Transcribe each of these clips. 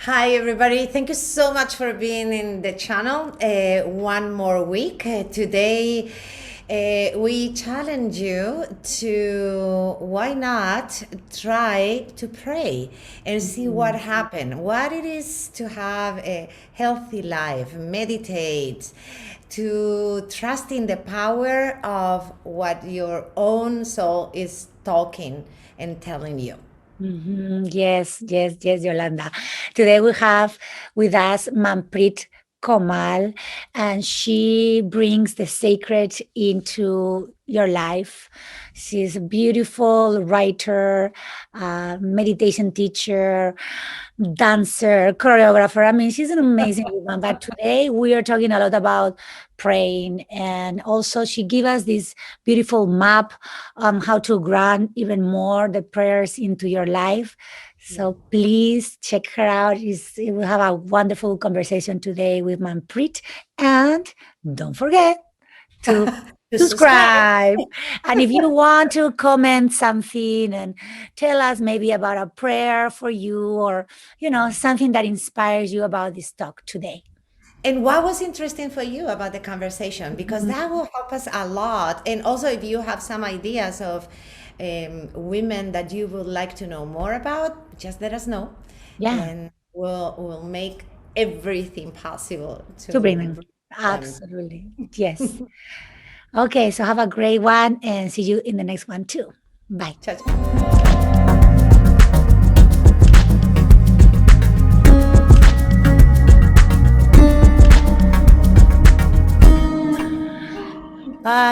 Hi, everybody. Thank you so much for being in the channel one more week. Today, we challenge you to why not try to pray and see what Mhm. happens, what it is to have a healthy life, meditate, to trust in the power of what your own soul is talking and telling you. Yes, yes, yes, Yolanda. Today we have with us Manpreet Komal, and she brings the sacred into your life. She's a beautiful writer, meditation teacher, dancer, choreographer. I mean, she's an amazing woman. But today we are talking a lot about praying, and also she gave us this beautiful map on how to grant even more the prayers into your life. Yeah. So please check her out. We'll have a wonderful conversation today with Manpreet. And don't forget to To subscribe. subscribe. And if you want to comment something and tell us maybe about a prayer for you or, something that inspires you about this talk today. And what was interesting for you about the conversation? Because Mhm. that will help us a lot. And also, if you have some ideas of women that you would like to know more about, just let us know, Yeah, and we'll make everything possible to to bring them. bring them. Absolutely. Yes. Okay, so have a great one and see you in the next one too. Bye. Ciao, ciao.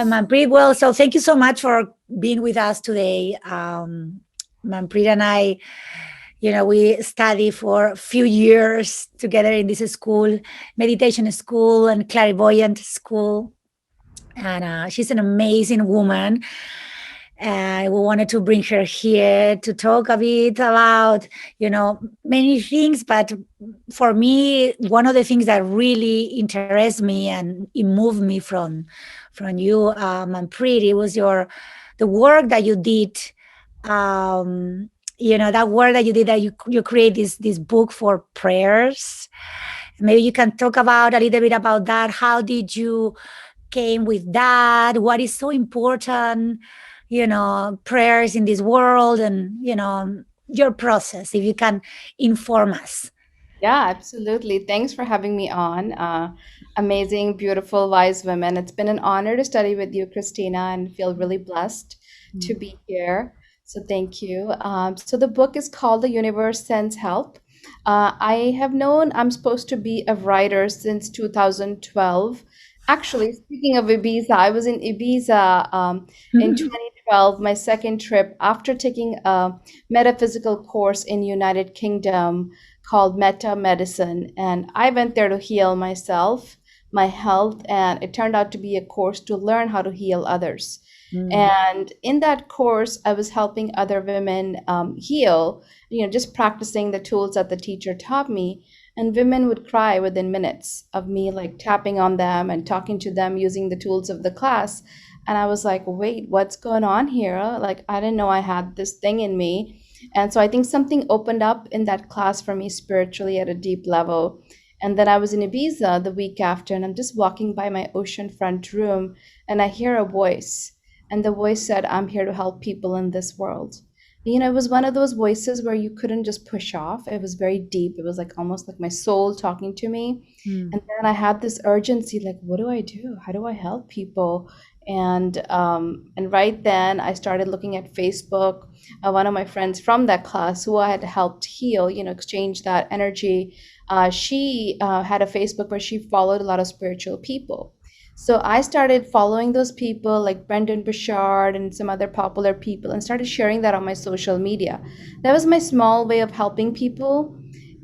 Manpreet, well, so thank you so much for being with us today. Manpreet and I, we study for a few years together in this school, meditation school and clairvoyant school. And she's an amazing woman. And we wanted to bring her here to talk a bit about, many things. But for me, one of the things that really interests me and it moved me from you, Manpreet, it was the work that you did. That work that you did, that you create this book for prayers. Maybe you can talk about a little bit about that. How did you came with that? What is so important? Prayers in this world, and your process. If you can inform us. Yeah, absolutely. Thanks for having me on. Amazing, beautiful, wise women. It's been an honor to study with you, Christina, and feel really blessed to Mm. be here. So thank you. So the book is called The Universe Sends Help. I have known I'm supposed to be a writer since 2012. Actually, speaking of Ibiza, I was in Ibiza in 2012, my second trip after taking a metaphysical course in United Kingdom called Meta Medicine. And I went there to heal myself, my health, and it turned out to be a course to learn how to heal others. Mm. And in that course, I was helping other women heal, just practicing the tools that the teacher taught me. And women would cry within minutes of me like tapping on them and talking to them using the tools of the class. And I was like, wait, what's going on here? Like, I didn't know I had this thing in me. And so I think something opened up in that class for me spiritually at a deep level. And then I was in Ibiza the week after, and I'm just walking by my oceanfront room, and I hear a voice. And the voice said, I'm here to help people in this world. It was one of those voices where you couldn't just push off. It was very deep. It was like almost like my soul talking to me. Mm. And then I had this urgency, like, what do I do? How do I help people? And right then I started looking at Facebook. One of my friends from that class, who I had helped heal, exchange that energy. She had a Facebook where she followed a lot of spiritual people. So I started following those people like Brendan Burchard and some other popular people and started sharing that on my social media. That was my small way of helping people.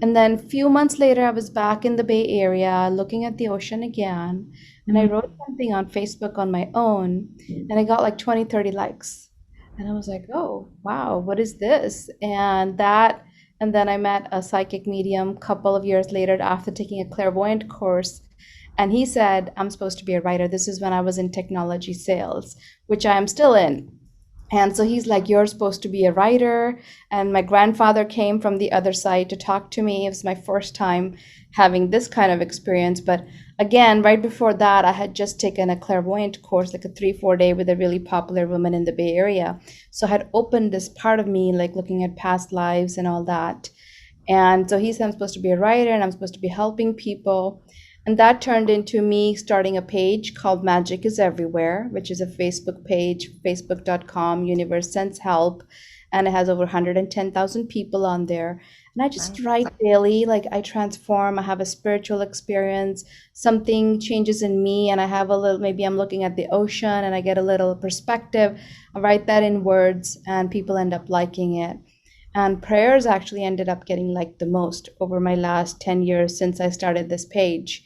And then a few months later, I was back in the Bay Area looking at the ocean again. And I Mm. wrote something on Facebook on my own, and I got like 20, 30 likes. And I was like, oh, wow, what is this? And then I met a psychic medium a couple of years later after taking a clairvoyant course. And he said, I'm supposed to be a writer. This is when I was in technology sales, which I am still in. And so he's like, "You're supposed to be a writer." And my grandfather came from the other side to talk to me. It was my first time having this kind of experience. But again, right before that, I had just taken a clairvoyant course, like a 3-4 day with a really popular woman in the Bay Area. So I had opened this part of me, like looking at past lives and all that. And so he said, I'm supposed to be a writer and I'm supposed to be helping people. And that turned into me starting a page called Magic is Everywhere, which is a Facebook page, facebook.com, Universe Sends Help. And it has over 110,000 people on there. And I just write daily, like I transform, I have a spiritual experience, something changes in me, and I have a little, maybe I'm looking at the ocean and I get a little perspective. I write that in words, and people end up liking it. And prayers actually ended up getting liked the most over my last 10 years since I started this page.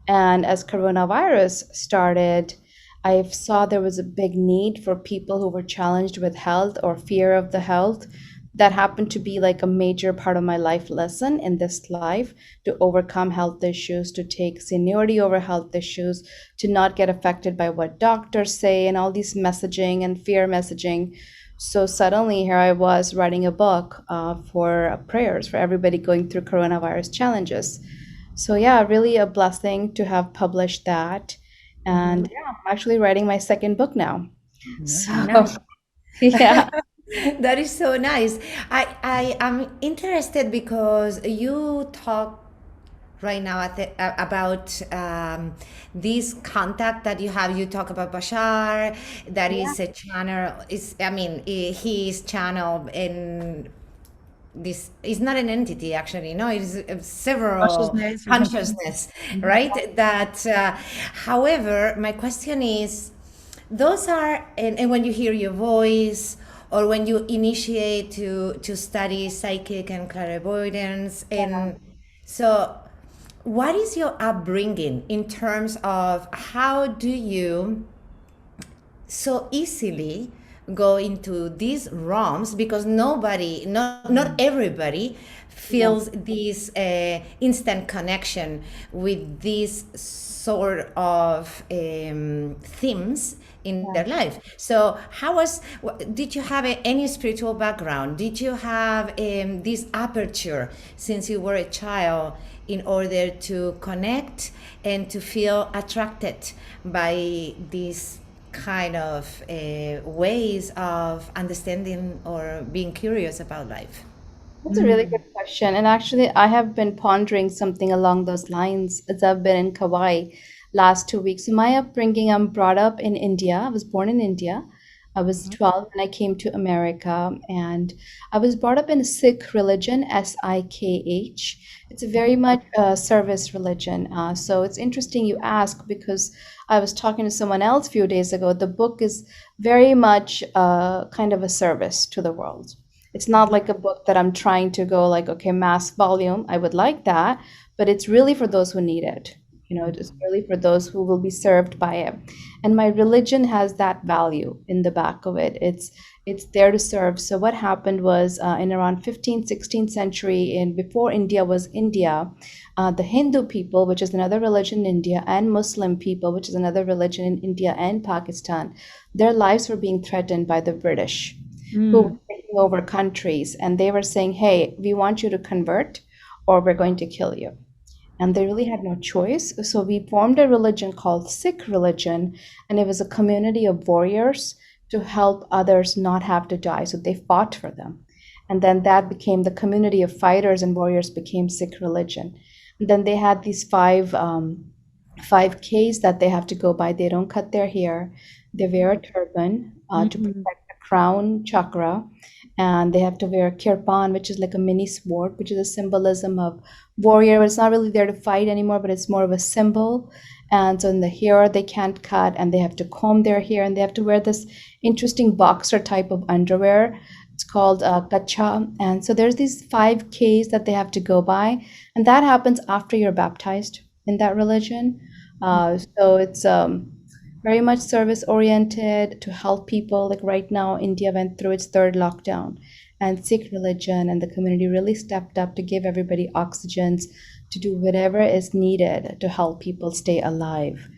And as coronavirus started, I saw there was a big need for people who were challenged with health or fear of the health. That happened to be like a major part of my life lesson in this life, to overcome health issues, to take seniority over health issues, to not get affected by what doctors say and all these messaging and fear messaging. So suddenly here I was writing a book for prayers for everybody going through coronavirus challenges. So yeah, really a blessing to have published that. And yeah, I'm actually writing my second book now. So Nice. yeah. That is so nice. I am interested because you talk right now about this contact that you have. You talk about Bashar, that Yeah. is a channel. Is I mean, his channel in this is not an entity actually. No, it is several Consciousness. consciousness, right? That, however, my question is, those are, and when you hear your voice or when you initiate to study psychic and clairvoyance, and so what is your upbringing in terms of how do you so easily go into these realms, because nobody, not everybody Yeah. feels this instant connection with this sort of themes in Yeah. their life. So how was, did you have any spiritual background? Did you have this aperture since you were a child in order to connect and to feel attracted by these kind of ways of understanding or being curious about life? That's a really good question. And actually, I have been pondering something along those lines as I've been in Kauai last 2 weeks. In my upbringing, I'm brought up in India. I was born in India. I was 12 when I came to America, and I was brought up in a Sikh religion, Sikh. It's a very much service religion. So it's interesting you ask, because I was talking to someone else a few days ago. The book is very much kind of a service to the world. It's not like a book that I'm trying to go like, okay, mass volume. I would like that, but it's really for those who need it. It's really for those who will be served by it. And my religion has that value in the back of it. It's there to serve. So what happened was in around 15th, 16th century, in before India was India, the Hindu people, which is another religion in India, and Muslim people, which is another religion in India and Pakistan, their lives were being threatened by the British, who were taking over countries, and they were saying, hey, we want you to convert or we're going to kill you. And they really had no choice. So we formed a religion called Sikh religion, and it was a community of warriors to help others not have to die. So they fought for them. And then that became the community of fighters and warriors became Sikh religion. And then they had these five Ks that they have to go by. They don't cut their hair. They wear a turban to protect the crown chakra, and they have to wear a kirpan, which is like a mini sword, which is a symbolism of warrior. It's not really there to fight anymore, but it's more of a symbol. And so in the hair, they can't cut, and they have to comb their hair, and they have to wear this interesting boxer type of underwear. It's called kacha. And so there's these 5 Ks that they have to go by, and that happens after you're baptized in that religion. So it's very much service oriented to help people. Like right now, India went through its third lockdown, and Sikh religion and the community really stepped up to give everybody oxygens, to do whatever is needed to help people stay alive.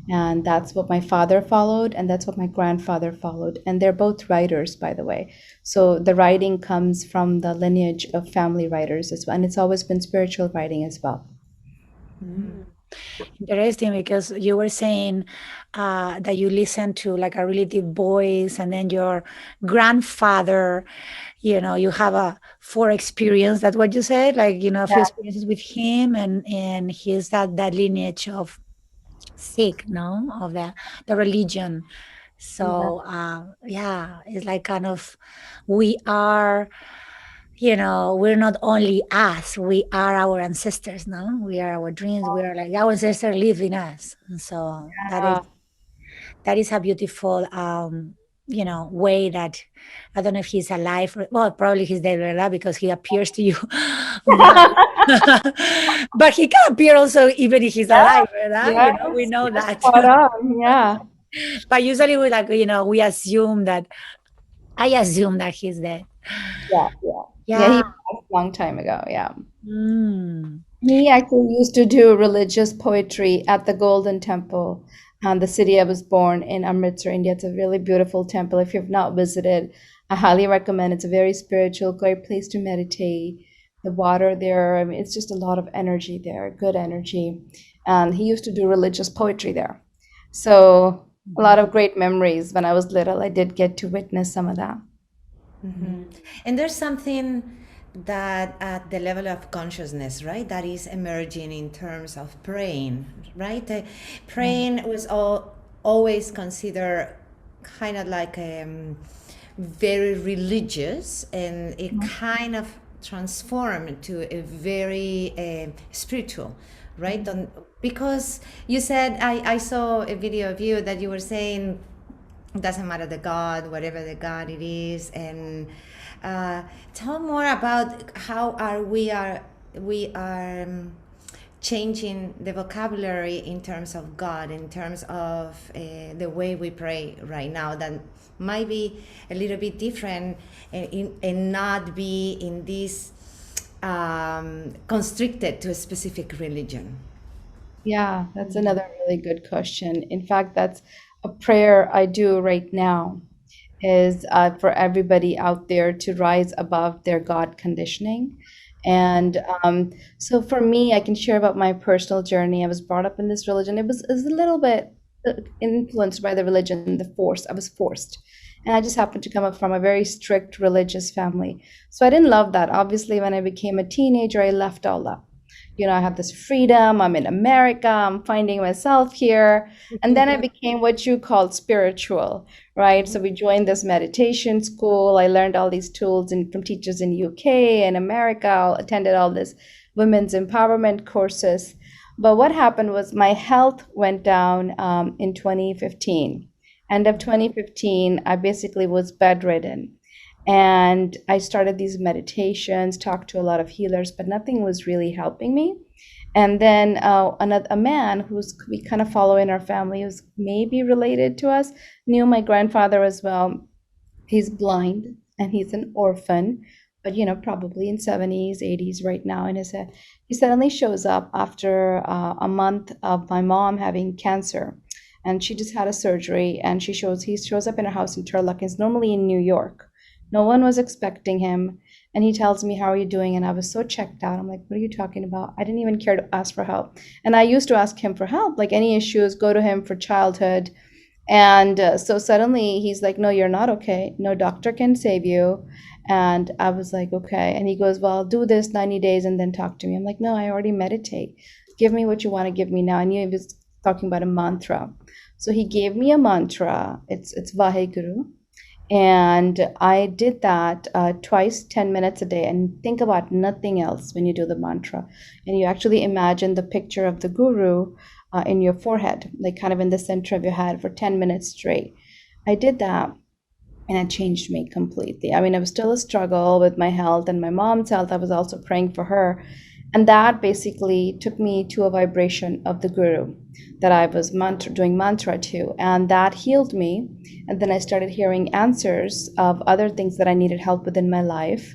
And that's what my father followed, and that's what my grandfather followed. And they're both writers, by the way. So the writing comes from the lineage of family writers as well. And it's always been spiritual writing as well. Interesting, because you were saying that you listen to like a really deep voice, and then your grandfather, you have a four experience. That's what you said, like a few Yeah. experiences with him, and he's that lineage of Sikh, no, of the religion. Yeah. So yeah, it's like kind of we are. We're not only us, we are our ancestors, no? We are our dreams. We are like our ancestors live in us. And so that is a beautiful way that I don't know if he's alive. Well, probably he's dead, ¿verdad? Because he appears to you. but, but he can appear also even if he's alive, ¿verdad? Yes, We know you're that. spot on. Yeah. But usually we like, we assume that I assume that he's dead. Yeah. Yeah. Yeah. He Yeah. passed a long time ago. Yeah. Mm. He actually used to do religious poetry at the Golden Temple, the city I was born in, Amritsar, India. It's a really beautiful temple. If you've not visited, I highly recommend. It's a very spiritual, great place to meditate. The water there, I mean, it's just a lot of energy there, good energy. And he used to do religious poetry there. So a lot of great memories. When I was little, I did get to witness some of that. And there's something that at the level of consciousness, right, that is emerging in terms of praying, right? Praying was always considered kind of like very religious, and it kind of transformed to a very spiritual, right? Because you said, I saw a video of you that you were saying doesn't matter the god, whatever the god it is. And tell more about how we are changing the vocabulary in terms of God, in terms of the way we pray right now, that might be a little bit different, and not be in this constricted to a specific religion. Yeah, that's another really good question. In fact, that's a prayer I do right now is for everybody out there to rise above their God conditioning. And so for me, I can share about my personal journey. I was brought up in this religion. It was a little bit influenced by the religion, the force. I was forced. And I just happened to come up from a very strict religious family. So I didn't love that. Obviously, when I became a teenager, I left all that. I have this freedom. I'm in America. I'm finding myself here. And then I became what you called spiritual, right? So we joined this meditation school. I learned all these tools from teachers in UK and America. Attended all this women's empowerment courses. But what happened was my health went down in 2015. End of 2015, I basically was bedridden. And I started these meditations, talked to a lot of healers, but nothing was really helping me. And then a man we kind of follow in our family, who's maybe related to us, knew my grandfather as well. He's blind and he's an orphan, but probably in 70s, 80s right now in his head. He suddenly shows up after a month of my mom having cancer. And she just had a surgery, and he shows up in her house in Turlock. He's normally in New York. No one was expecting him. And he tells me, "How are you doing?" And I was so checked out. I'm like, "What are you talking about?" I didn't even care to ask for help. And I used to ask him for help, like any issues, go to him for childhood. And so suddenly he's like, "No, you're not okay. No doctor can save you." And I was like, "Okay." And he goes, "Well, do this 90 days and then talk to me." I'm like, "No, I already meditate. Give me what you want to give me now." I knew he was talking about a mantra. So he gave me a mantra. It's Vaheguru. And I did that twice, 10 minutes a day, and think about nothing else when you do the mantra. And you actually imagine the picture of the guru in your forehead, like kind of in the center of your head for 10 minutes straight. I did that, and it changed me completely. I mean, it was still a struggle with my health and my mom's health. I was also praying for her. And that basically took me to a vibration of the guru that I was doing mantra to, and that healed me. And then I started hearing answers of other things that I needed help with in my life.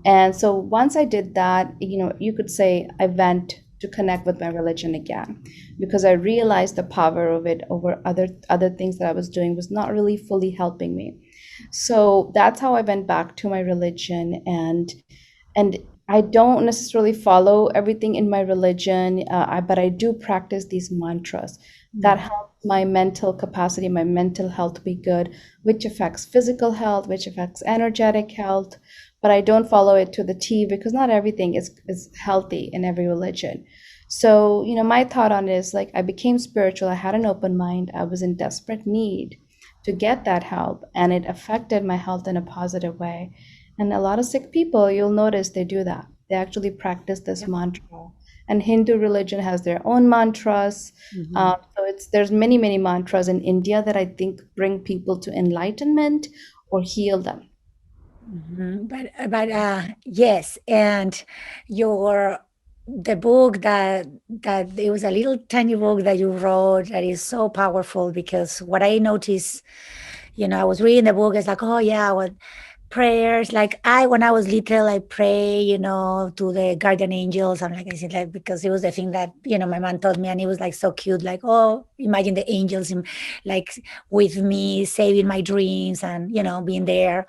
And so once I did that, you could say I went to connect with my religion again, because I realized the power of it over other things that I was doing was not really fully helping me. So that's how I went back to my religion, and I don't necessarily follow everything in my religion, but I do practice these mantras that help my mental capacity, my mental health be good, which affects physical health, which affects energetic health. But I don't follow it to the T, because not everything is healthy in every religion. So, my thought on it is like, I became spiritual, I had an open mind, I was in desperate need to get that help, and it affected my health in a positive way. And a lot of sick people, you'll notice they do that. They actually practice this mantra. And Hindu religion has their own mantras. There's many mantras in India that I think bring people to enlightenment or heal them. But yes, and your the book that it was a little tiny book that you wrote that is so powerful, because what I noticed, I was reading the book, it's like, oh yeah, what prayers, like when I was little, I pray, to the guardian angels. I'm like, I said, like, because it was the thing that, my mom taught me, and it was like so cute, like, oh, imagine the angels like with me, saving my dreams and, being there.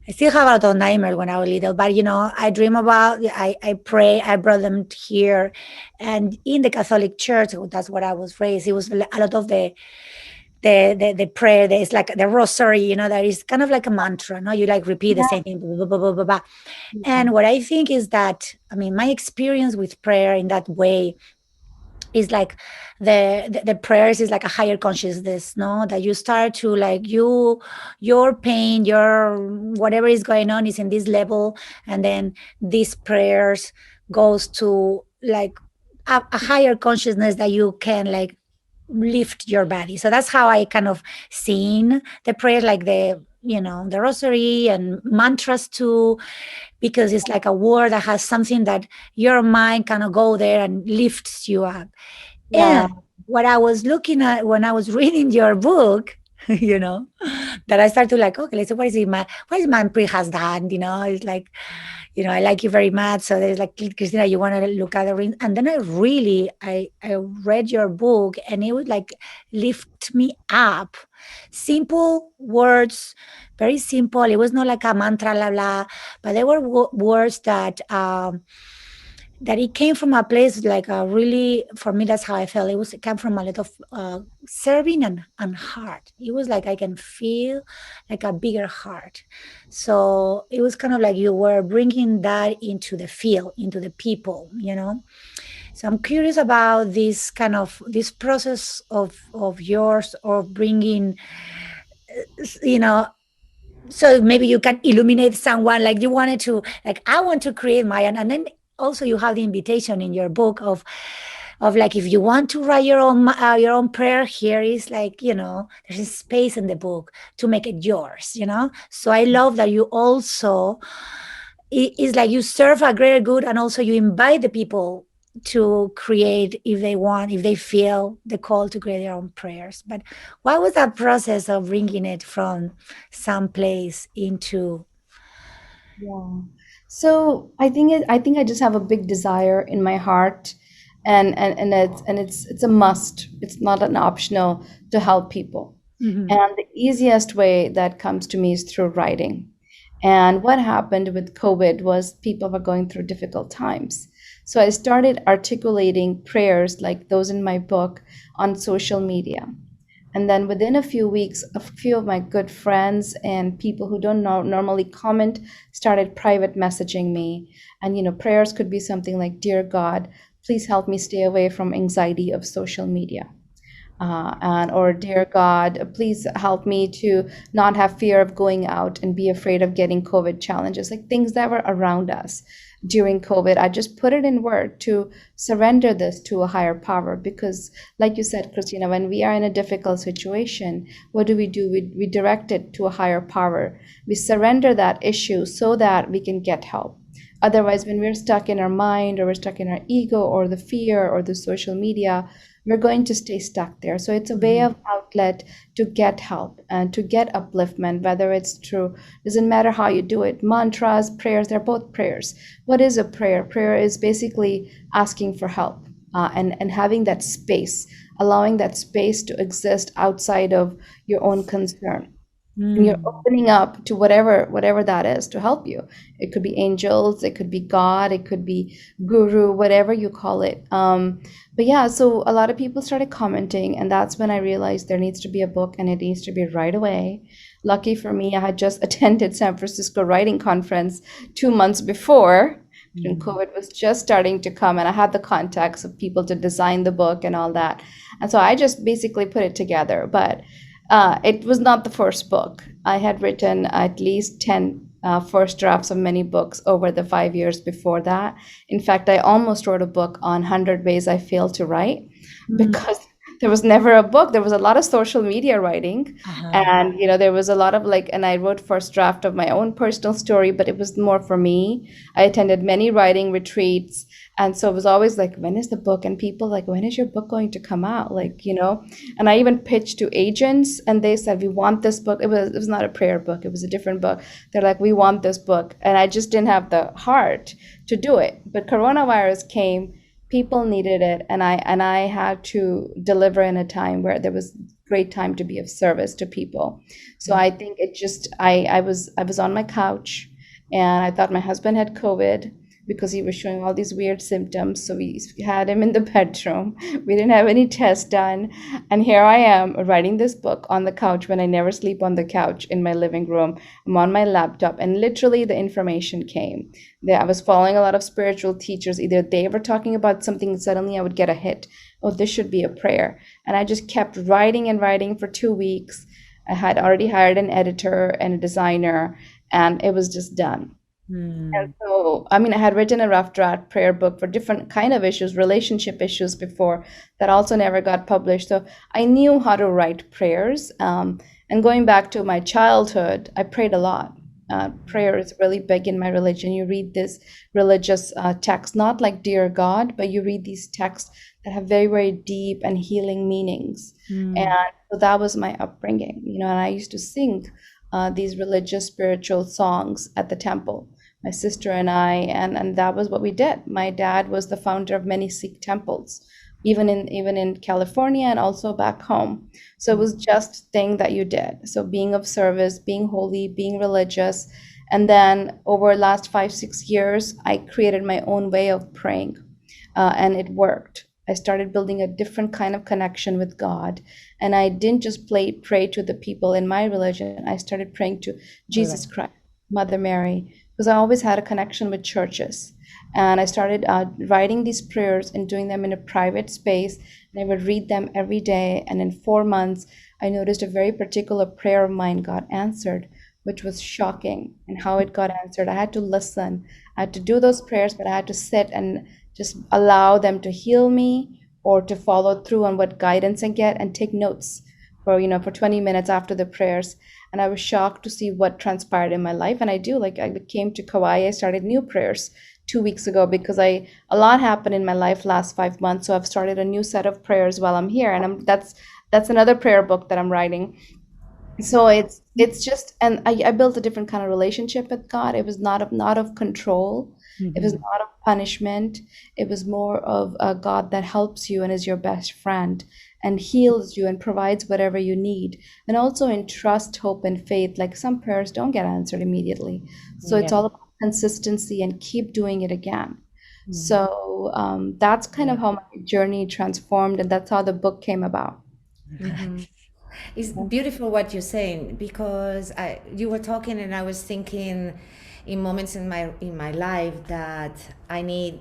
I still have a lot of nightmares when I was little, but I dream about, I pray, I brought them here. And in the Catholic Church, that's what I was raised. It was a lot of the prayer. There's like the rosary, that is kind of like a mantra. No, you like repeat the same thing, blah, blah, blah, blah, blah, blah. And what I think is that, my experience with prayer in that way is like the prayers is like a higher consciousness, no, that you start to like your pain, your whatever is going on is in this level, and then these prayers goes to like a higher consciousness that you can like lift your body. So that's how I kind of seen the prayer, like the rosary and mantras too, because it's like a word that has something that your mind kind of go there and lifts you up. Yeah. And what I was looking at when I was reading your book, that I started to like, okay, let's see, what is Manpreet has done? It's like, I like you very much. So there's like, Cristina, you want to look at the ring. And then I read your book, and it would like lift me up. Simple words, very simple. It was not like a mantra, blah, blah, but they were words that it came from a place like a really, for me, that's how I felt. It came from a lot of serving and heart. It was like I can feel like a bigger heart. So it was kind of like you were bringing that into the field, into the people, So I'm curious about this process of yours, of bringing, so maybe you can illuminate someone, like you wanted to, like, I want to create my own. And then also you have the invitation in your book of like, if you want to write your own prayer, here is like, there's a space in the book to make it yours, So I love that you also, it's like you serve a greater good, and also you invite the people to create if they want, if they feel the call to create their own prayers. But what was that process of bringing it from some place into? Yeah. So I think I just have a big desire in my heart, and it's a must. It's not an optional to help people. Mhm. And the easiest way that comes to me is through writing. And what happened with COVID was people were going through difficult times. So I started articulating prayers like those in my book on social media. And then within a few weeks, a few of my good friends and people who don't normally comment started private messaging me. And, prayers could be something like, Dear God, please help me stay away from anxiety of social media. Or Dear God, please help me to not have fear of going out and be afraid of getting COVID challenges, like things that were around us during COVID. I just put it in word to surrender this to a higher power, because like you said, Christina, when we are in a difficult situation, what do? We direct it to a higher power. We surrender that issue so that we can get help. Otherwise, when we're stuck in our mind or we're stuck in our ego or the fear or the social media, we're going to stay stuck there. So it's a way of outlet to get help and to get upliftment, whether it's through, doesn't matter how you do it, mantras, prayers, they're both prayers. What is a prayer? Prayer is basically asking for help, and having that space, allowing that space to exist outside of your own concern, and you're opening up to whatever that is to help you. It could be angels, it could be God, it could be guru, whatever you call it. But yeah, so a lot of people started commenting, and that's when I realized there needs to be a book, and it needs to be right away. Lucky for me, I had just attended San Francisco Writing Conference 2 months before, and COVID was just starting to come, and I had the contacts of people to design the book and all that. And so I just basically put it together. But it was not the first book. I had written at least 10 first drafts of many books over the 5 years before that. In fact, I almost wrote a book on 100 ways I failed to write, because there was never a book. There was a lot of social media writing, and there was a lot of and I wrote first draft of my own personal story, but it was more for me. I attended many writing retreats, and so it was always like, when is the book? And people like, when is your book going to come out? And I even pitched to agents, and they said, we want this book. It was not a prayer book. It was a different book. They're like, we want this book. And I just didn't have the heart to do it. But coronavirus came, people needed it, and I had to deliver in a time where there was great time to be of service to people. So I think it just I was on my couch, and I thought my husband had COVID, because he was showing all these weird symptoms. So we had him in the bedroom. We didn't have any tests done. And here I am writing this book on the couch, when I never sleep on the couch in my living room. I'm on my laptop, and literally the information came. I was following a lot of spiritual teachers. Either they were talking about something, and suddenly I would get a hit. Oh, this should be a prayer. And I just kept writing and writing for 2 weeks. I had already hired an editor and a designer, and it was just done. And so, I mean, I had written a rough draft prayer book for different kind of issues, relationship issues before, that also never got published. So I knew how to write prayers. And going back to my childhood, I prayed a lot. Prayer is really big in my religion. You read this religious text, not like Dear God, but you read these texts that have very, very deep and healing meanings. And so that was my upbringing, and I used to sing these religious spiritual songs at the temple, my sister and I, and that was what we did. My dad was the founder of many Sikh temples, even in California and also back home. So it was just a thing that you did. So being of service, being holy, being religious. And then over the last 5-6 years, I created my own way of praying, and it worked. I started building a different kind of connection with God. And I didn't just pray to the people in my religion. I started praying to Jesus Christ, Mother Mary, because I always had a connection with churches. And I started writing these prayers and doing them in a private space. And I would read them every day. And in 4 months, I noticed a very particular prayer of mine got answered, which was shocking. And how it got answered, I had to listen. I had to do those prayers, but I had to sit and just allow them to heal me, or to follow through on what guidance I get, and take notes for 20 minutes after the prayers. And I was shocked to see what transpired in my life. And I came to Kauai. I started new prayers 2 weeks ago, because a lot happened in my life last 5 months. So I've started a new set of prayers while I'm here, and that's another prayer book that I'm writing. So it's just, and I built a different kind of relationship with God. It was not of control. It was not of punishment. It was more of a God that helps you and is your best friend, and heals you and provides whatever you need. And also in trust, hope, and faith. Like, some prayers don't get answered immediately. So it's all about consistency and keep doing it again. So that's kind of how my journey transformed, and that's how the book came about. It's beautiful what you're saying, because you were talking and I was thinking in moments in my life that I need,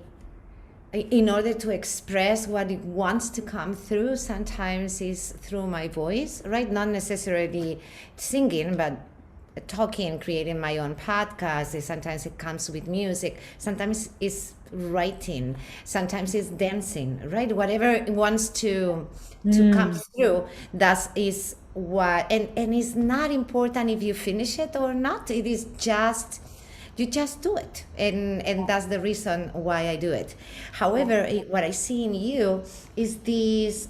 in order to express what it wants to come through, sometimes is through my voice, right? Not necessarily singing, but talking, creating my own podcast. Sometimes it comes with music. Sometimes it's writing. Sometimes it's dancing, right? Whatever it wants to come through, that is what, and it's not important if you finish it or not. It is just you just do it, and that's the reason why I do it. However, what I see in you is this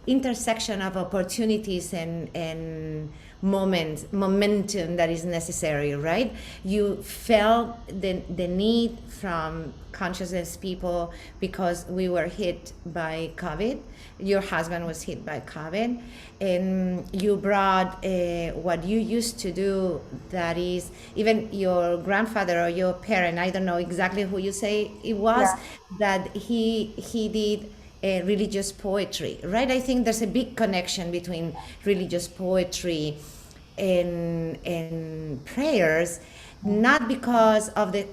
intersection of opportunities and momentum that is necessary, right? You felt the need from consciousness people because we were hit by COVID. Your husband was hit by COVID, and you brought what you used to do, that is, even your grandfather or your parent, I don't know exactly who you say it was, Yeah. that he did religious poetry, right? I think there's a big connection between religious poetry and prayers, not because of the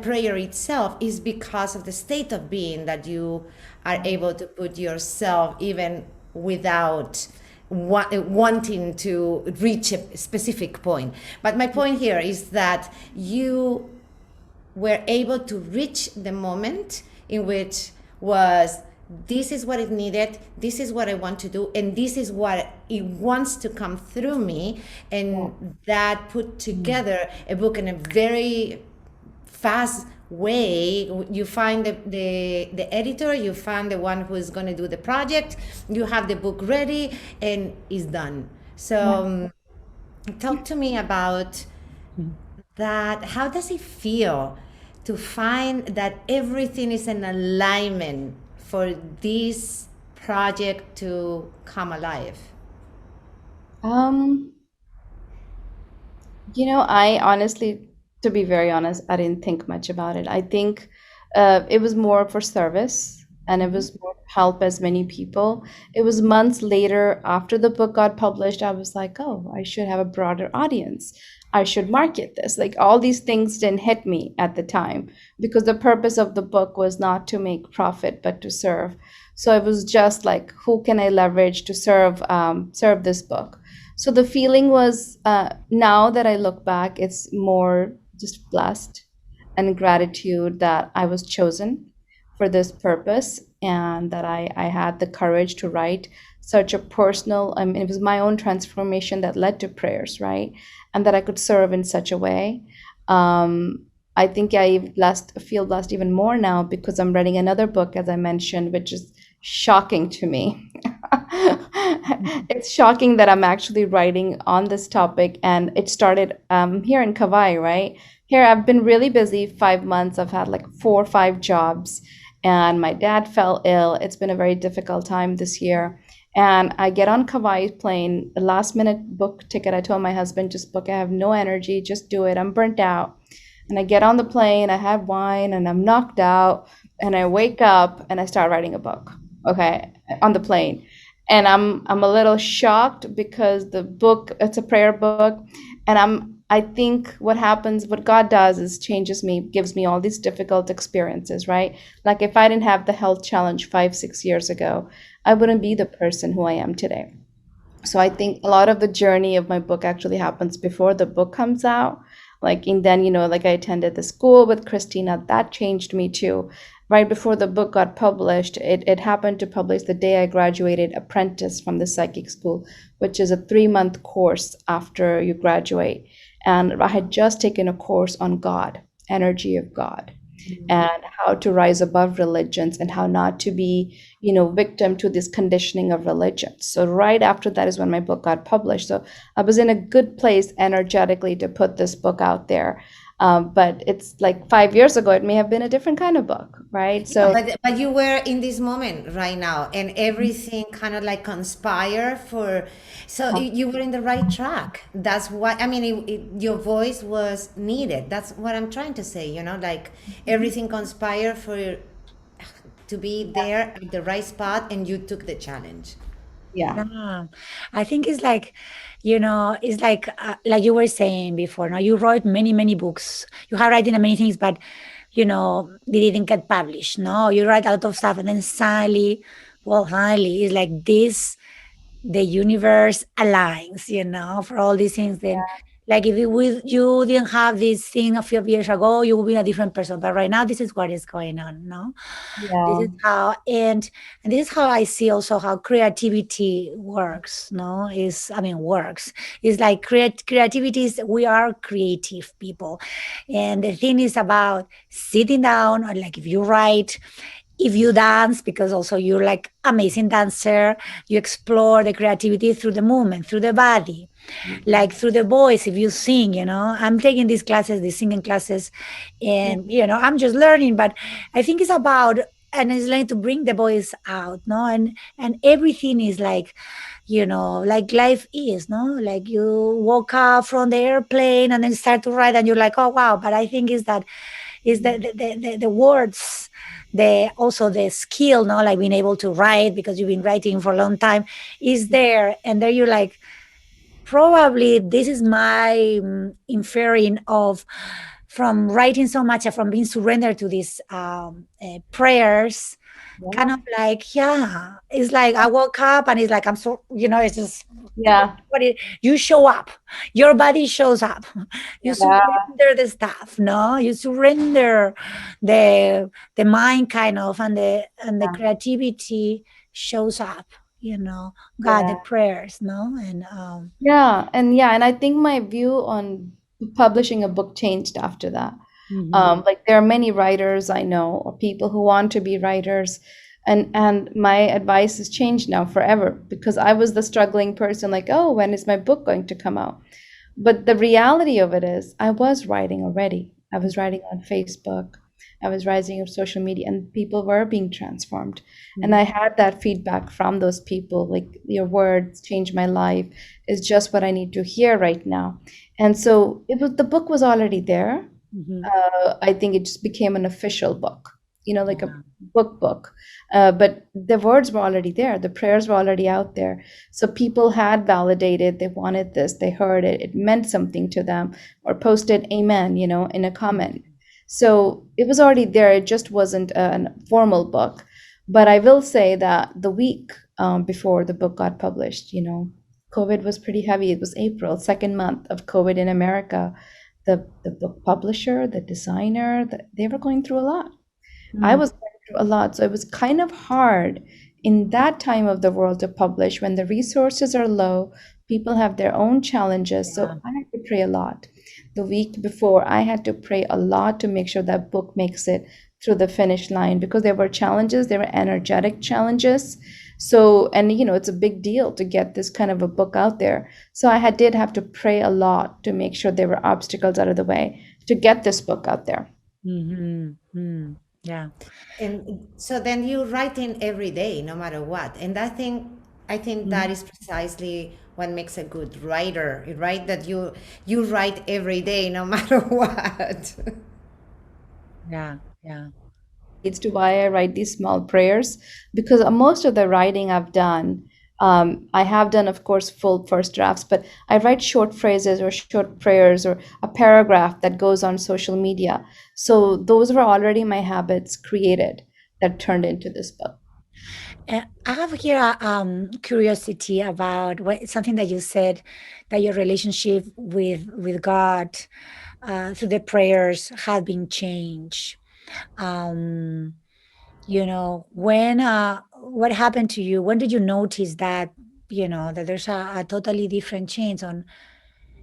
prayer itself, is because of the state of being that you are able to put yourself even without wanting to reach a specific point. But my point here is that you were able to reach the moment in which was, this is what it needed, this is what I want to do, and this is what it wants to come through me, and that put together a book in a very fast way. You find the editor, you find the one who is going to do the project, you have the book ready, and it's done. So talk to me about that. How does it feel to find that everything is in alignment for this project to come alive? Um, I honestly, to be very honest, I didn't think much about it. I think it was more for service and it was more to help as many people. It was months later after the book got published, I was like, oh, I should have a broader audience. I should market this. Like all these things didn't hit me at the time because the purpose of the book was not to make profit, but to serve. So it was just like, who can I leverage to serve this book? So the feeling was, now that I look back, it's more just blessed and gratitude that I was chosen for this purpose and that I had the courage to write such a personal, I mean, it was my own transformation that led to prayers, right? And that I could serve in such a way. I think feel blessed even more now because I'm writing another book, as I mentioned, which is shocking to me. It's shocking that I'm actually writing on this topic, and it started here in Kauai, right? Here, I've been really busy 5 months. I've had like 4 or 5 jobs, and my dad fell ill. It's been a very difficult time this year. And I get on Kauai plane, a last minute book ticket. I told my husband, just book. I have no energy, just do it. I'm burnt out. And I get on the plane, I have wine, and I'm knocked out. And I wake up and I start writing a book, okay, on the plane. And I'm a little shocked because the book, it's a prayer book. And I think what God does is changes me, gives me all these difficult experiences, right? Like if I didn't have the health challenge 5, 6 years ago, I wouldn't be the person who I am today. So I think a lot of the journey of my book actually happens before the book comes out. Like, and then, like I attended the school with Cristina, that changed me too. Right before the book got published, it happened to publish the day I graduated apprentice from the psychic school, which is a 3-month course after you graduate. And I had just taken a course on God, energy of God, and how to rise above religions and how not to be, victim to this conditioning of religion. So right after that is when my book got published. So I was in a good place energetically to put this book out there. But it's like 5 years ago, it may have been a different kind of book, right? So But you were in this moment right now, and everything kind of like conspire for. So you were in the right track. That's what I mean. Your voice was needed. That's what I'm trying to say. Like everything conspired for to be there at the right spot, and you took the challenge. yeah. Yeah, I think it's like, it's like you were saying before. No, you wrote many, many books. You have written many things, but they didn't get published. No, you write a lot of stuff, and then suddenly, well, finally, it's like this. The universe aligns, for all these things. Then Like if you didn't have this thing a few years ago, you would be a different person. But right now, this is what is going on. No, this Yeah. is how, and this is how I see also how creativity works. No, is I mean works. It's like creativity is we are creative people, and the thing is about sitting down or like if you write, if you dance, because also you're like amazing dancer, you explore the creativity through the movement, through the body, like through the voice. If you sing, I'm taking these classes, these singing classes, Yeah. and I'm just learning, but I think it's about, and it's like to bring the voice out, no, and everything is like, like life is, no, like you woke up from the airplane and then start to write and you're like, oh wow. But I think is that is the words, the also the skill, no, like being able to write because you've been writing for a long time is there, and there you're like, probably this is my inferring of from writing so much and from being surrendered to these prayers, kind Yeah. of like, yeah, it's like I woke up and it's like I'm so, it's just Yeah. what you show up, your body shows up, you Yeah. surrender the stuff, no, you surrender the mind kind of, and the creativity shows up, God, the Yeah. prayers, no, and And I think my view on publishing a book changed after that. mhm, Like there are many writers I know or people who want to be writers, and my advice has changed now forever because I was the struggling person, like, oh, when is my book going to come out? But the reality of it is, I was writing already. I was writing on Facebook. I was writing on social media, and people were being transformed. And mhm, I had that feedback from those people, like, your words changed my life. Is just what I need to hear right now. And so the book was already there. mhm, I think it just became an official book, like a yeah, book. But the words were already there, the prayers were already out there. So people had validated they wanted this, they heard it, it meant something to them, or posted amen, in a comment. So it was already there. It just wasn't a formal book. But I will say that the week before the book got published, COVID was pretty heavy. It was April, second month of COVID in America. The book publisher, the designer, they were going through a lot. I mm, was going through a lot. So it was kind of hard in that time of the world to publish when the resources are low, people have their own challenges. yeah, So I had to pray a lot. The week before, I had to pray a lot to make sure that book makes it through the finish line because there were challenges, there were energetic challenges. So, and it's a big deal to get this kind of a book out there. So I did have to pray a lot to make sure there were obstacles out of the way to get this book out there. mhm, yeah, And so then you're writing every day, no matter what. And I think that mhm, is precisely what makes a good writer, right? That you write every day, no matter what. yeah, yeah, Leads to why I write these small prayers because most of the writing I've done, I have done, of course, full first drafts, but I write short phrases or short prayers or a paragraph that goes on social media. So those were already my habits created that turned into this book. I have here a curiosity about something that you said, that your relationship with God through the prayers had been changed. Um, when what happened to you? When did you notice that that there's a totally different change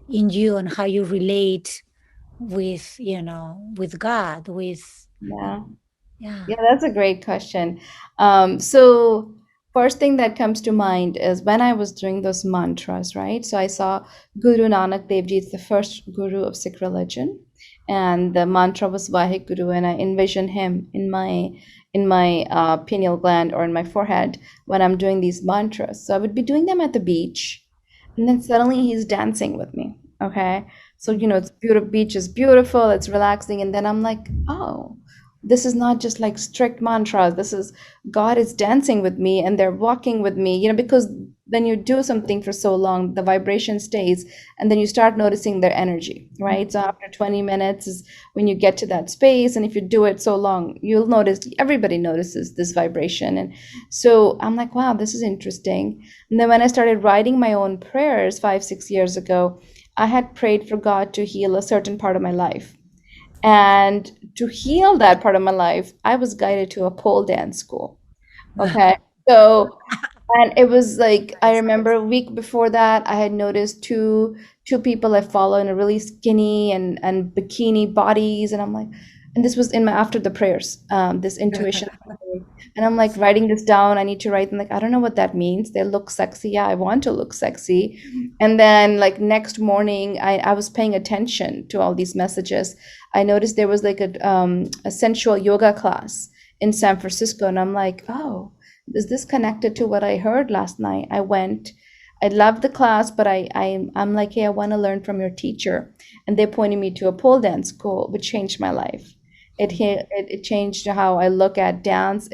in you and how you relate with God, with Yeah. yeah. Yeah, that's a great question. So first thing that comes to mind is when I was doing those mantras, right? So I saw Guru Nanak Dev Ji is the first guru of Sikh religion, and the mantra was Vaheguru, and I envision him in my pineal gland or in my forehead when I'm doing these mantras. So I would be doing them at the beach, and then suddenly he's dancing with me. Okay, so it's beautiful. Beach is beautiful, it's relaxing, and then I'm like, oh, this is not just like strict mantras. This is God is dancing with me and they're walking with me, because when you do something for so long, the vibration stays, and then you start noticing their energy, right? So after 20 minutes is when you get to that space, and if you do it so long, you'll notice, everybody notices this vibration. And so I'm like, wow, this is interesting. And then when I started writing my own prayers 5 6 years ago, I had prayed for God to heal a certain part of my life. And to heal that part of my life, I was guided to a pole dance school. Okay. So, and it was like, I remember a week before that, I had noticed two people I follow in a really skinny and bikini bodies, and I'm like, and this was in my after the prayers, this intuition, and I'm like writing this down. I need to write, and like I don't know what that means. They look sexy. Yeah, I want to look sexy. And then like next morning, I was paying attention to all these messages. I noticed there was like a sensual yoga class in San Francisco, and I'm like, oh, is this connected to what I heard last night? I went. I loved the class, but I'm like, hey, I want to learn from your teacher. And they pointed me to a pole dance school, which changed my life. It changed how I look at dance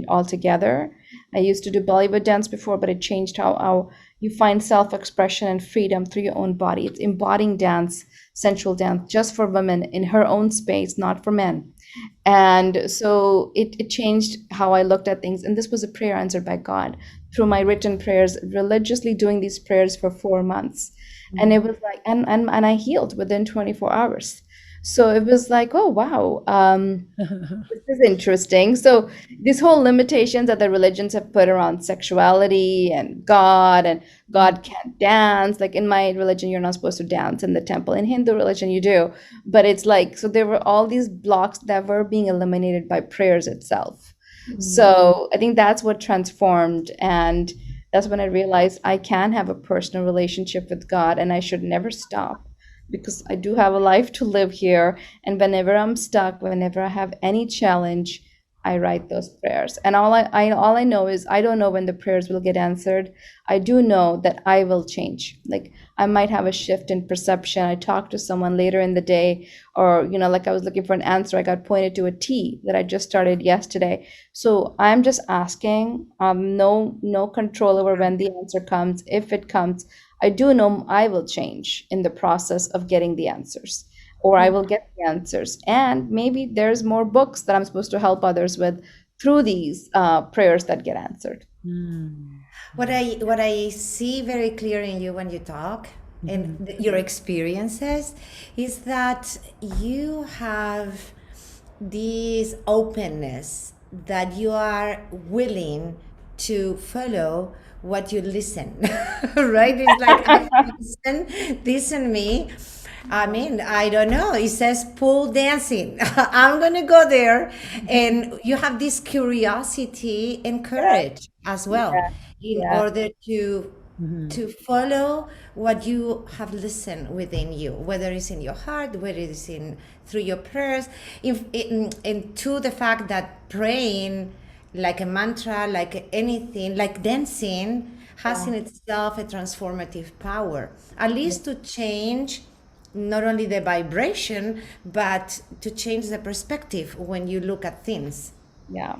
altogether. I used to do Bollywood dance before, but it changed how you find self-expression and freedom through your own body. It's embodying dance, sensual dance, just for women in her own space, not for men. And so it changed how I looked at things. And this was a prayer answered by God through my written prayers, religiously doing these prayers for 4 months. And it was like, and I healed within 24 hours. So it was like, oh, wow. This is interesting. So these whole limitations that the religions have put around sexuality and God can't dance. Like in my religion, you're not supposed to dance in the temple. In Hindu religion, you do. But it's like, so there were all these blocks that were being eliminated by prayers itself. So I think that's what transformed. And that's when I realized I can have a personal relationship with God and I should never stop because I do have a life to live here. And whenever I'm stuck, whenever I have any challenge, I write those prayers. And all I know is I don't know when the prayers will get answered. I do know that I will change. Like I might have a shift in perception. I talk to someone later in the day, or like I was looking for an answer. I got pointed to a tea that I just started yesterday. So I'm just asking. No control over when the answer comes. If it comes, I do know I will change in the process of getting the answers, or I will get the answers. And maybe there's more books that I'm supposed to help others with through these prayers that get answered. What I see very clear in you when you talk and your experiences is that you have this openness that you are willing to follow what you listen. Right, it's like I listen me. I mean, I don't know. It says pole dancing. I'm gonna go there, and you have this curiosity and courage as well, Yeah, in yeah, order to follow what you have listened within you, whether it's in your heart, whether it's in through your prayers, and to the fact that praying like a mantra, like anything, like dancing, has yeah, in itself a transformative power, at least to change not only the vibration, but to change the perspective when you look at things. yeah,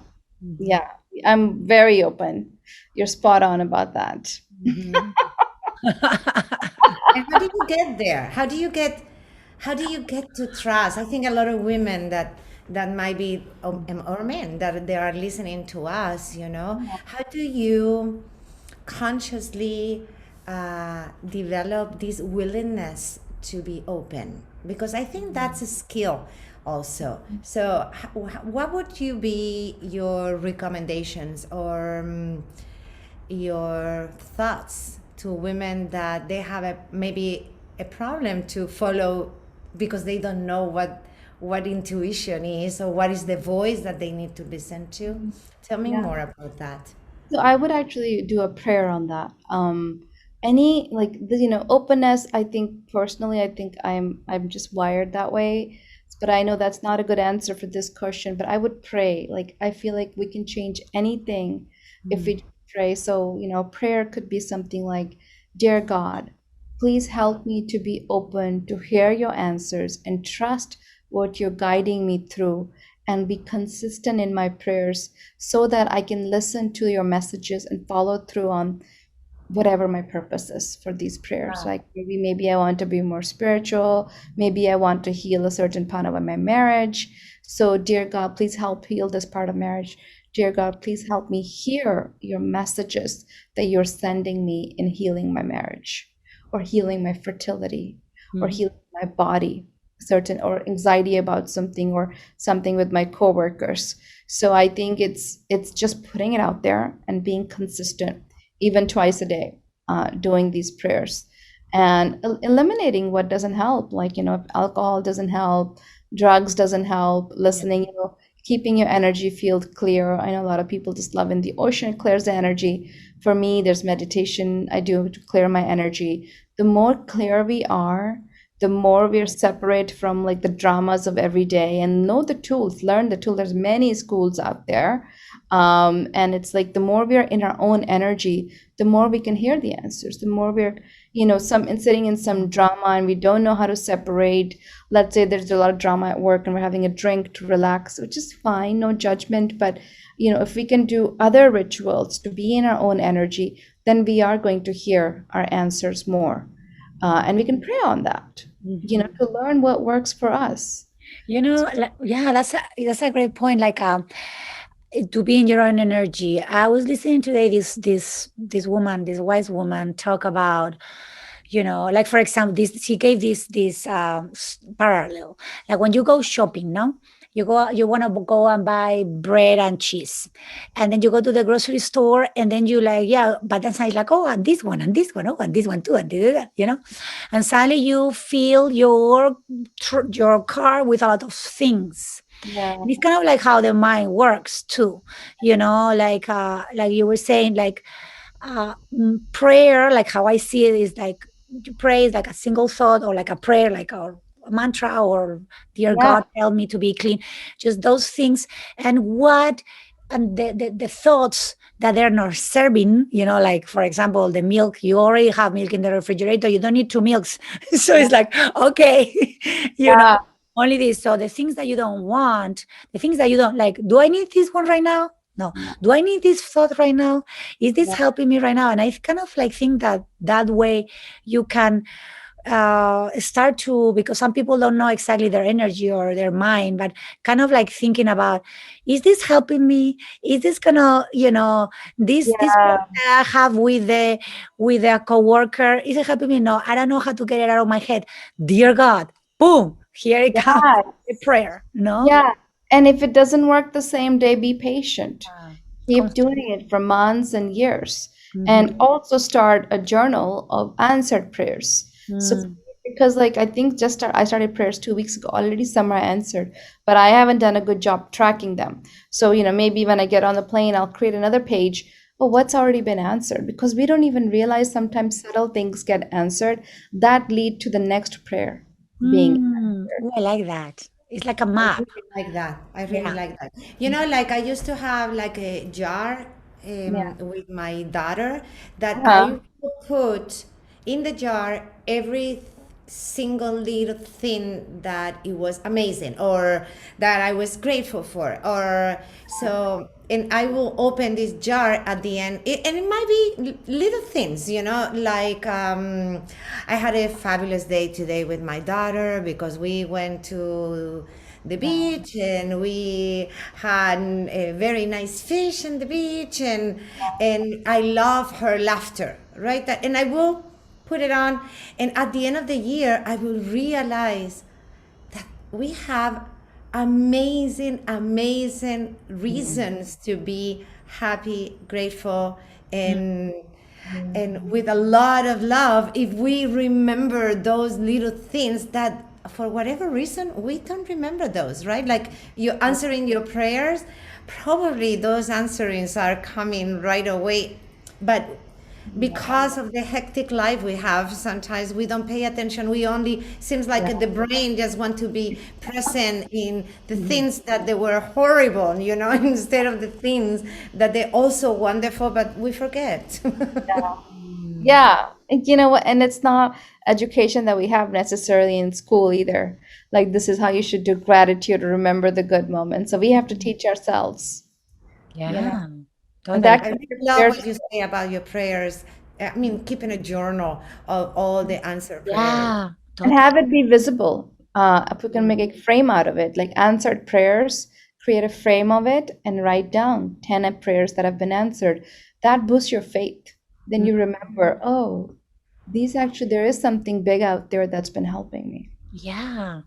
yeah. I'm very open. You're spot on about that. And how do you get there? How do you get to trust? I think a lot of women that might be or men that they are listening to us, how do you consciously develop this willingness to be open? Because I think that's a skill also. So what would you be your recommendations or your thoughts to women that they have maybe a problem to follow because they don't know what intuition is or what is the voice that they need to listen to? Tell me Yeah. more about that. So I would actually do a prayer on that. Any like openness. I think personally, I think I'm just wired that way. But I know that's not a good answer for this question. But I would pray. Like I feel like we can change anything if we pray. So prayer could be something like, "Dear God, please help me to be open to hear your answers and trust what you're guiding me through." And be consistent in my prayers so that I can listen to your messages and follow through on whatever my purpose is for these prayers. Like maybe I want to be more spiritual, maybe I want to heal a certain part of my marriage. So dear God, please help heal this part of marriage. Dear God, please help me hear your messages that you're sending me in healing my marriage. or healing my fertility, or Mhm. healing my body, certain, or anxiety about something, or something with my coworkers. So I think it's just putting it out there and being consistent, even twice a day, doing these prayers, and eliminating what doesn't help. Like, if alcohol doesn't help, drugs doesn't help, Yeah. listening, keeping your energy field clear. I know a lot of people just love in the ocean, it clears the energy. For me, there's meditation I do to clear my energy. The more clear we are, the more we're separate from like the dramas of every day, and know the tools, learn the tool. There's many schools out there. And it's like the more we are in our own energy, the more we can hear the answers, the more we're, sitting in some drama and we don't know how to separate. Let's say there's a lot of drama at work and we're having a drink to relax, which is fine, no judgment. But if we can do other rituals to be in our own energy, then we are going to hear our answers more. And we can pray on that, Mhm. to learn what works for us. Yeah, that's a great point. Like, to be in your own energy. I was listening today this woman, this wise woman, talk about, like for example, this she gave this parallel. Like when you go shopping, no, you want to go and buy bread and cheese, and then you go to the grocery store, and then you like, yeah, but then it's like, oh, and this one and this one, oh, and this one too, and this, and suddenly you fill your car with a lot of things. Yeah, And it's kind of like how the mind works too, like you were saying, like prayer, like how I see it is like you pray is like a single thought, or like a prayer, like a mantra, or dear yeah, God, help me to be clean. Just those things. And the thoughts that they're not serving, like for example, the milk, you already have milk in the refrigerator, you don't need two milks. So yeah, it's like, okay, you know, yeah, only this. So the things that you don't want, the things that you don't like, do I need this one right now? No. Do I need this thought right now? Is this yeah, helping me right now? And I kind of like think that way you can start to, because some people don't know exactly their energy or their mind, but kind of like thinking about, is this helping me? Is this gonna, this problem yeah, that I have with a coworker, is it helping me? No, I don't know how to get it out of my head. Dear God, boom, here it comes, yeah, a prayer, yeah. And if it doesn't work the same day, be patient. Yeah. Keep Constant. doing it for months and years. Mhm. And also start a journal of answered prayers. So, Mm. because like I think I started prayers 2 weeks ago. Already some are answered, but I haven't done a good job tracking them. So, maybe when I get on the plane, I'll create another page. Oh, what's already been answered? Because we don't even realize sometimes subtle things get answered that lead to the next prayer being. Ooh, I like that. It's like a I map. really like that. I really Yeah. like that. Like I used to have like a jar Yeah. with my daughter that Uh-huh. I would put in the jar every single little thing that it was amazing or that I was grateful for. Or so, and I will open this jar at the end, and it might be little things, like I had a fabulous day today with my daughter because we went to the beach and we had a very nice fish in the beach, and I love her laughter, right? And I will put it on, and at the end of the year I will realize that we have amazing reasons to be happy, grateful, and with a lot of love if we remember those little things that for whatever reason we don't remember those, right? Like you answering your prayers, probably those answerings are coming right away, but because of the hectic life we have, sometimes we don't pay attention. We only seems like the brain just want to be present in the things that they were horrible, instead of the things that they also wonderful, but we forget. Yeah, and you know what? And it's not education that we have necessarily in school either. Like this is how you should do gratitude or remember the good moments. So we have to teach ourselves, you know. Yeah. And Totally. that I can really be love very, what you say about your prayers. I mean, keeping a journal of all the answered prayers. Yeah. and Totally. have it be visible. If we can make a frame out of it, like answered prayers, create a frame of it and write down 10 prayers that have been answered. That boosts your faith. Then you remember, oh, these actually, there is something big out there that's been helping me. Yeah.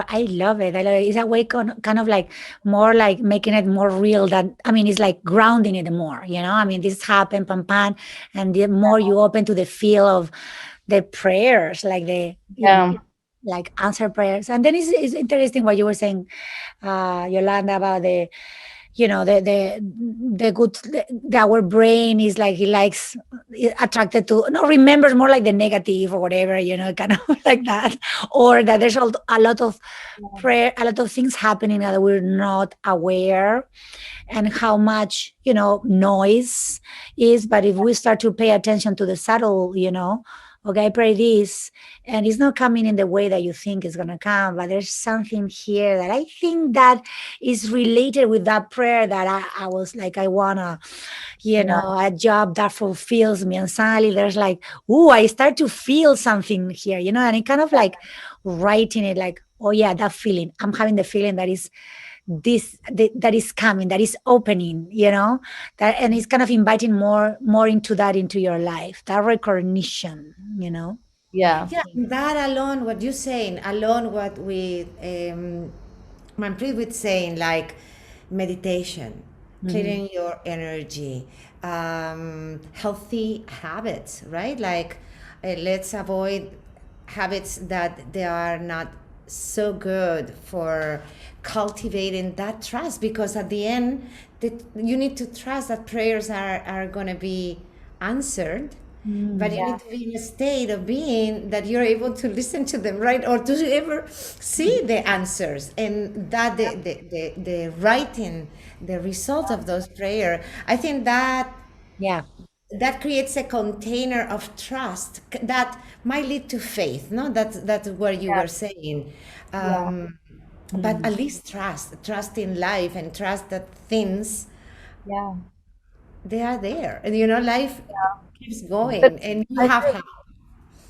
I love it. I love it. It's a way kind of like more like making it more real than, I mean, it's like grounding it more, you know? I mean, this happened, pam, pam, and the more you open to the feel of the prayers, like the, you know, Yeah. like answer prayers. And then it's interesting what you were saying, Yolanda, about the, you know, the good, our brain is like, he likes, attracted to, no, remembers more like the negative or whatever, you know, kind of like that. Or that there's a lot of prayer, a lot of things happening that we're not aware, and how much, you know, noise is. But if we start to pay attention to the subtle, you know, okay, I pray this, and it's not coming in the way that you think it's going to come, but there's something here that I think that is related with that prayer that I was like, I want to, you Yeah. know, a job that fulfills me. And suddenly there's like, ooh, I start to feel something here, you know, and it kind of like writing it like, oh yeah, that feeling. I'm having the feeling that is that is coming, that is opening, you know, that, and it's kind of inviting more into that, into your life, that recognition, you know. Yeah. Yeah, that alone, what you're saying, alone, what we, Manpreet was saying, like meditation, Mhm. clearing your energy, healthy habits, right? Like, let's avoid habits that they are not so good for cultivating that trust, because at the end, that you need to trust that prayers are going to be answered, but you Mm. need to be in a state of being that you're able to listen to them, right? Or to ever see the answers, and that the writing, the result of those prayer. I think that Yeah. that creates a container of trust that might lead to faith. No, that's what you Yeah. were saying. Yeah. But Mm. at least trust in life, and trust that things, Yeah. they are there, and you know, life keeps But going, and you I have will, help.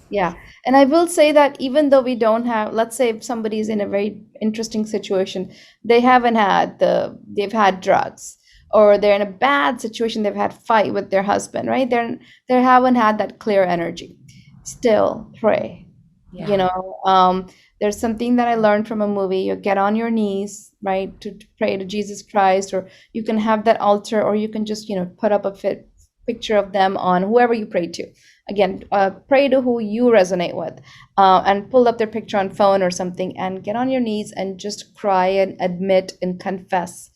yeah. And I will say that even though we don't have, let's say if somebody is in a very interesting situation, they've had drugs, or they're in a bad situation, they've had fight with their husband, right? They haven't had that clear energy. Still pray. You Yeah. know, there's something that I learned from a movie. You get on your knees, right, to pray to Jesus Christ, or you can have that altar, or you can just, put up a picture of them on whoever you pray to. Again, pray to who you resonate with, and pull up their picture on phone or something, and get on your knees and just cry and admit and confess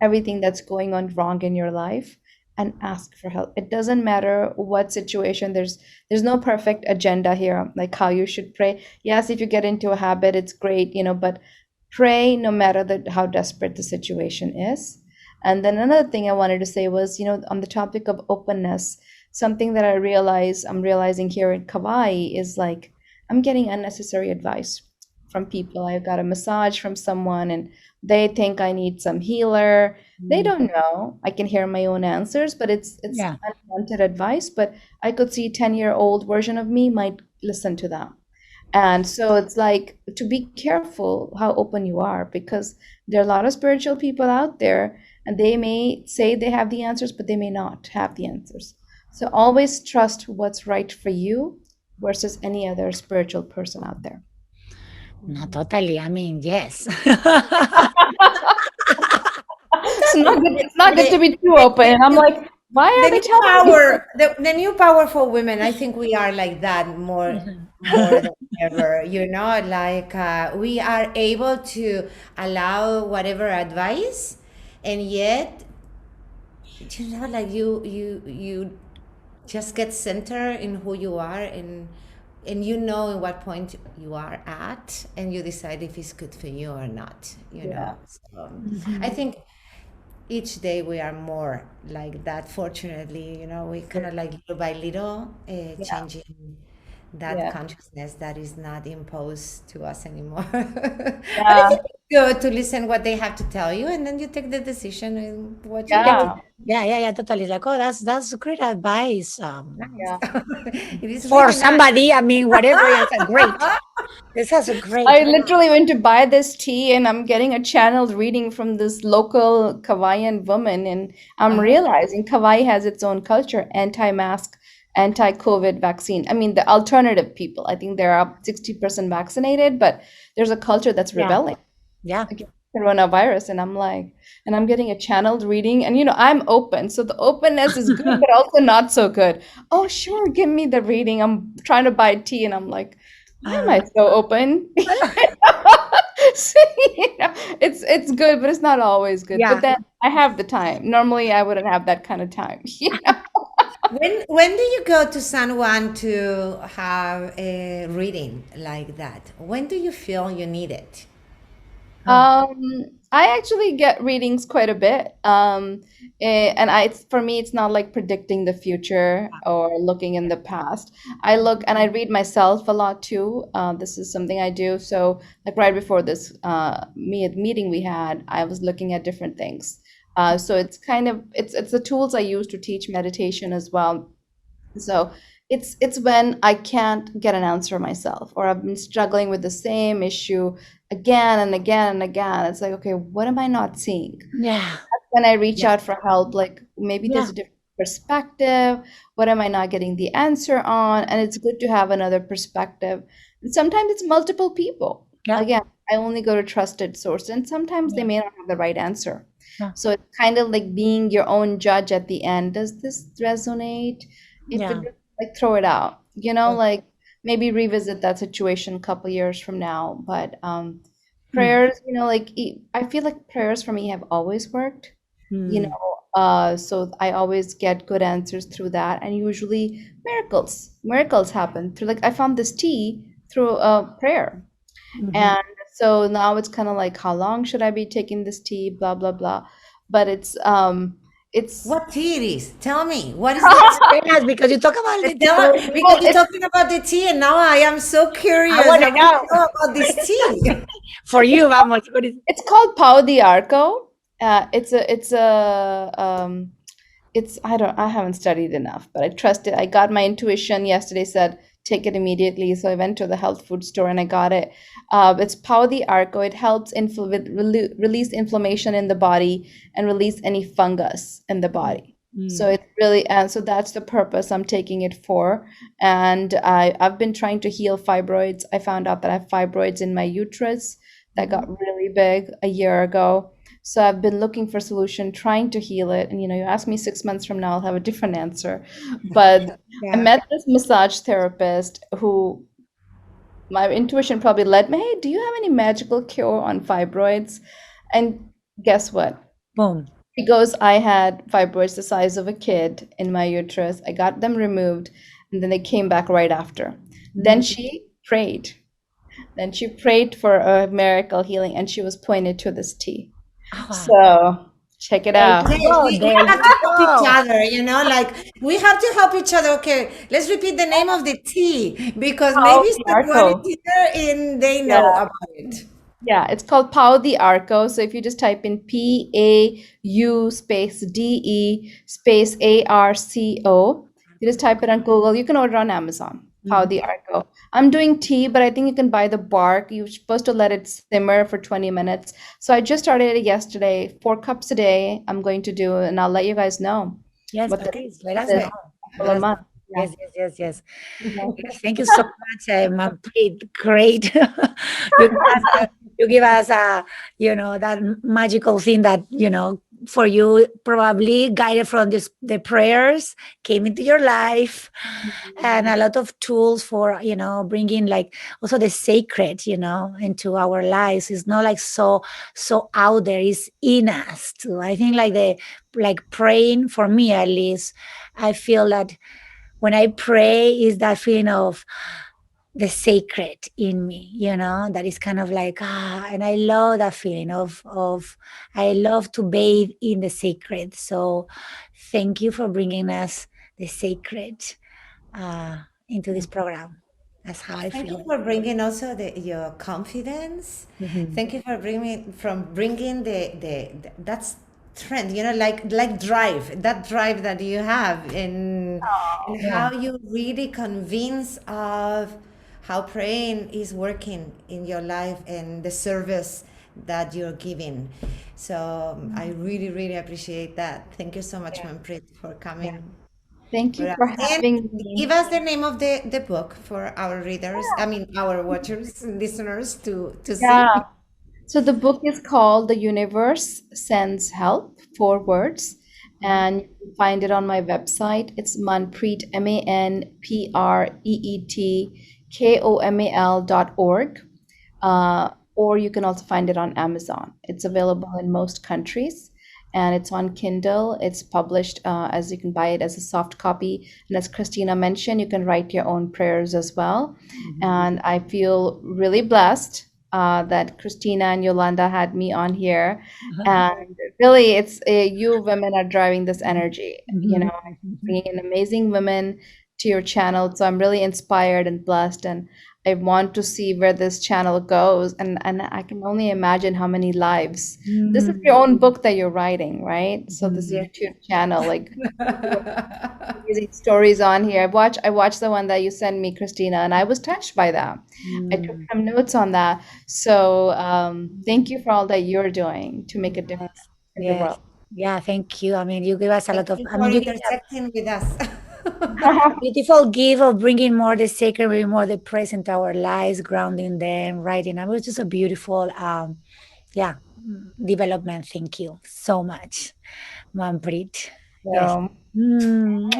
everything that's going on wrong in your life, and ask for help. It doesn't matter what situation. There's no perfect agenda here, like how you should pray. Yes, if you get into a habit, it's great, but pray no matter how desperate the situation is. And then another thing I wanted to say was, on the topic of openness, something that I'm realizing here in Kauai is like, I'm getting unnecessary advice from people. I got a massage from someone, and they think I need some healer. They Mm. don't know. I can hear my own answers, but it's Yeah. unwanted advice. But I could see 10-year-old version of me might listen to them. And so it's like, to be careful how open you are, because there are a lot of spiritual people out there, and they may say they have the answers, but they may not have the answers. So always trust what's right for you versus any other spiritual person out there. No, totally. I mean, yes. It's not good. It's not good to the, be too open. And I'm like, why the are they new telling me? power, the new power for women, I think we are like that Mhm. more than ever, you know, like we are able to allow whatever advice, and yet, you know, like you just get centered in who you are, and you know in what point you are at, and you decide if it's good for you or not, you Yeah. know. So I Mhm. think each day we are more like that, fortunately, you know, we kind of like little by little Yeah. changing that Yeah. consciousness that is not imposed to us anymore. But I Yeah. think it's good to listen what they have to tell you, and then you take the decision and what you Yeah. want to Yeah. do. Yeah, yeah, yeah, totally. Like, oh, that's great advice. Nice. Yeah. It is For really nice. somebody, I mean, whatever. It's a great. This is a great. I literally went to buy this tea, and I'm getting a channeled reading from this local Kauaian woman, and I'm Uh-huh. realizing Kauai has its own culture, anti-mask. anti-COVID vaccine. I mean, the alternative people. I think there are 60% vaccinated, but there's a culture that's Yeah. rebelling Yeah. against coronavirus. And I'm like, and I'm getting a channeled reading. And, I'm open. So the openness is good, but also not so good. Oh, sure, give me the reading. I'm trying to buy tea. And I'm like, why am I so open? So, it's good, but it's not always good. Yeah. But then I have the time. Normally, I wouldn't have that kind of time. When do you go to San Juan to have a reading like that? When do you feel you need it? I actually get readings quite a bit. And for me, it's not like predicting the future or looking in the past. I look and I read myself a lot too. This is something I do. So, like right before this meeting we had, I was looking at different things. So it's kind of it's the tools I use to teach meditation as well. So it's when I can't get an answer myself, or I've been struggling with the same issue again and again and again. It's like, okay, what am I not seeing? Yeah. When I reach Yeah. out for help, like maybe Yeah. there's a different perspective. What am I not getting the answer on? And it's good to have another perspective. And sometimes it's multiple people. Yeah. Again, I only go to trusted source, and sometimes they Yeah. may not have the right answer. Yeah. So it's kind of like being your own judge at the end. Does this resonate? If it Yeah. doesn't, like throw it out, Yeah. like maybe revisit that situation a couple years from now. But Mm. prayers, I feel like prayers for me have always worked, Mm. so I always get good answers through that, and usually miracles happen through, like I found this tea through a prayer. Mhm. And so now it's kind of like, how long should I be taking this tea, blah blah blah. But it's What tea it is? Tell me. What is the Yes, because you talk about the tell, tea. because well, you're talking about the tea, and now I am so curious. I want I to want to know. know about this tea. For you, vamos. What is it's called Pau di Arco. It's I haven't studied enough, but I trust it. I got my intuition yesterday, said take it immediately. So I went to the health food store and I got it. It's Pau di Arco. It helps release inflammation in the body and release any fungus in the body. So it's really, and so that's the purpose I'm taking it for. And I've been trying to heal fibroids. I found out that I have fibroids in my uterus that got really big a year ago. So I've been looking for a solution, trying to heal it. And you ask me 6 months from now, I'll have a different answer. But I Yeah. met this massage therapist who my intuition probably led me, hey, do you have any magical cure on fibroids? And guess what? Boom. She goes, I had fibroids the size of a kid in my uterus. I got them removed, and then they came back right after. Then she prayed. Then she prayed for a miracle healing, and she was pointed to this tea. Oh, wow. So check it There out. you Yes, go. we There have you to help each go. other, like we have to help each other. Okay, let's repeat the name of the tea because Pau maybe di someone is Arco. here and they Yeah. know about it. Yeah, it's called Pau di Arco. So if you just type in PAU space DE space ARCO, you just type it on Google. You can order on Amazon. Pau di Arco. I'm doing tea, but I think you can buy the bark. You're supposed to let it simmer for 20 minutes. So I just started it yesterday. 4 cups a day I'm going to do, and I'll let you guys know Yes, what the please. Let us the know. couple Let of us months. Yeah. Yes, yes, yes, yes. Mhm. Yes, thank you so much, Manpreet. Great. You give us a, that magical thing that, for you probably guided from the prayers came into your life, and a lot of tools for, bringing like also the sacred, into our lives. It's not like so out there, it's in us too. I think like praying, for me at least, I feel that when I pray is that feeling of the sacred in me, that is kind of like, and I love that feeling of I love to bathe in the sacred. So thank you for bringing us the sacred into this program. That's how I Thank you feel. for bringing also your confidence. Mhm. Thank you for bringing that strength, like drive, that drive that you have in Yeah. how you really convince of how praying is working in your life and the service that you're giving. So I really, really appreciate that. Thank you so much, Yeah. Manpreet, for Yeah. coming. Thank for you us. for And having me. give us the name of the book for our readers, I mean, our watchers and listeners to see. Yeah. So the book is called The Universe Sends Help, 4 words, Mhm. and you can find it on my website. It's Manpreet, ManpreetKomal.org. Or you can also find it on Amazon. It's available in most countries and it's on Kindle. It's published as you can buy it as a soft copy. And as Christina mentioned, you can write your own prayers as well. Mhm. And I feel really blessed that Christina and Yolanda had me on here. And really, it's you women are driving this energy, bringing in amazing women to your channel. So I'm really inspired and blessed. And I want to see where this channel goes, and I can only imagine how many lives. This is your own book that you're writing, right? So this is your Mhm. YouTube channel, like amazing stories on here. I watched the one that you sent me, Christina, and I was touched by that. I took Mm. some notes on that. So thank you for all that you're doing to make a difference Yes, in the yes. world. Yeah, thank you. I mean, you give us a Thank lot of, you I for mean, you give a intersecting with us. beautiful gift of bringing more the sacred, bringing more the present to our lives, grounding them, writing. I mean, it's just a beautiful, yeah, development. Thank you so much, Manpreet. Yes. So Mm.